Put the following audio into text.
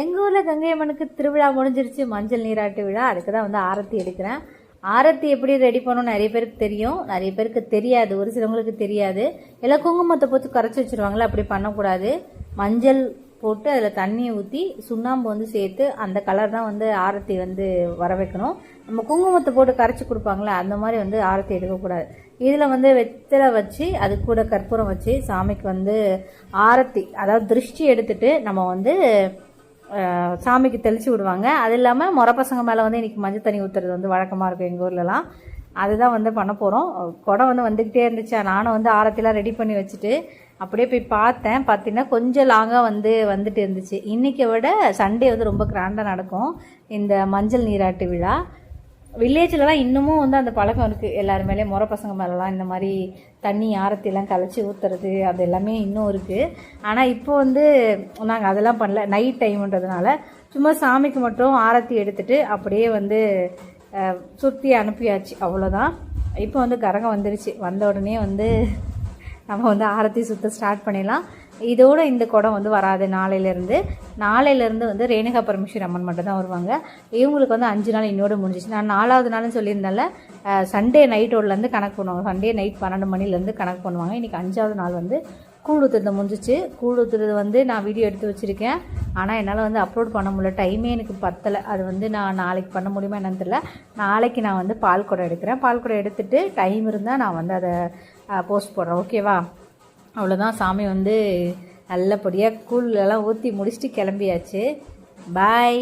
எங்கள் ஊரில் கங்கை அம்மனுக்கு திருவிழா முடிஞ்சிருச்சு, மஞ்சள் நீராட்டு விழா. அதுக்கு தான் வந்து ஆரத்தி எடுக்கிறேன். ஆரத்தி எப்படி ரெடி பண்ணணும் நிறைய பேருக்கு தெரியும், நிறைய பேருக்கு தெரியாது. ஒரு சிலவங்களுக்கு தெரியாது. எல்லாம் குங்குமத்தை போட்டு கரைச்சி வச்சுருவாங்களே, அப்படி பண்ணக்கூடாது. மஞ்சள் போட்டு அதில் தண்ணியை ஊற்றி சுண்ணாம்பு வந்து சேர்த்து அந்த கலர் தான் வந்து ஆரத்தி வந்து வர வைக்கணும். நம்ம குங்குமத்தை போட்டு கரைச்சி கொடுப்பாங்களே, அந்த மாதிரி வந்து ஆரத்தி எடுக்கக்கூடாது. இதில் வந்து வெத்தலை வச்சு அது கூட கற்பூரம் வச்சு சாமிக்கு வந்து ஆரத்தி, அதாவது திருஷ்டி எடுத்துட்டு நம்ம வந்து சாமிக்கு தெளித்து விடுவாங்க. அது இல்லாமல் முறை பசங்க மேலே வந்து இன்றைக்கி மஞ்சள் தண்ணி ஊற்றுறது வந்து வழக்கமாக இருக்கும் எங்கள் ஊர்லலாம். அதுதான் வந்து பண்ண போகிறோம். குடம் வந்து வந்துக்கிட்டே இருந்துச்சா, நானும் வந்து ஆரத்திலாம் ரெடி பண்ணி வச்சுட்டு அப்படியே போய் பார்த்தேன். பார்த்தீங்கன்னா கொஞ்சம் லாங்காக வந்துட்டு இருந்துச்சு. இன்றைக்கி விட சண்டே வந்து ரொம்ப கிராண்டாக நடக்கும் இந்த மஞ்சள் நீராட்டு விழா. வில்லேஜ்லலாம் இன்னமும் வந்து அந்த பழக்கம் இருக்குது. எல்லாரும் மேலேயும் முறை பசங்க மேலெலாம் இந்த மாதிரி தண்ணி ஆரத்திலாம் கலைச்சி ஊற்றுறது அது எல்லாமே இன்னும் இருக்குது. ஆனால் இப்போ வந்து நாங்கள் அதெல்லாம் பண்ணல. நைட் டைம்ன்றதுனால சும்மா சாமிக்கு மட்டும் ஆரத்தி எடுத்துகிட்டு அப்படியே வந்து சுற்றி அனுப்பியாச்சு, அவ்வளோதான். இப்போ வந்து கரகம் வந்துருச்சு. வந்த உடனே வந்து நம்ம வந்து ஆரத்தி சுற்ற ஸ்டார்ட் பண்ணிடலாம். இதோடு இந்த குடம் வந்து வராது. நாளையிலேருந்து வந்து ரேணுகா பரமேஸ்வரி அம்மன் மட்டும் தான் வருவாங்க. இவங்களுக்கு வந்து 5 நாள் இன்னோடு முடிஞ்சிச்சு. நான் 4வது நாள்னு சொல்லியிருந்தால சண்டே நைட்டோடலேருந்து கணக்கு பண்ணுவாங்க. சண்டே நைட் 12 மணிலேருந்து கணக்கு பண்ணுவாங்க. இன்றைக்கி 5வது நாள் வந்து கூழ் ஊற்றுறது முடிஞ்சிச்சு. கூழ் ஊற்றுறது வந்து நான் வீடியோ எடுத்து வச்சுருக்கேன். ஆனால் என்னால் வந்து அப்லோட் பண்ண முடியல, டைமே எனக்கு பத்தலை. அது வந்து நான் நாளைக்கு பண்ண முடியுமா என்னன்னு தெரியல. நாளைக்கு நான் வந்து பால் குடம் எடுக்கிறேன். பால் குடம் எடுத்துகிட்டு டைம் இருந்தால் நான் வந்து அதை போஸ்ட் போடுறேன், ஓகேவா? அவ்வளோதான். சாமி வந்து நல்லபடியாக கூழ் எல்லாம் ஊற்றி முடிச்சுட்டு கிளம்பியாச்சு. பாய்.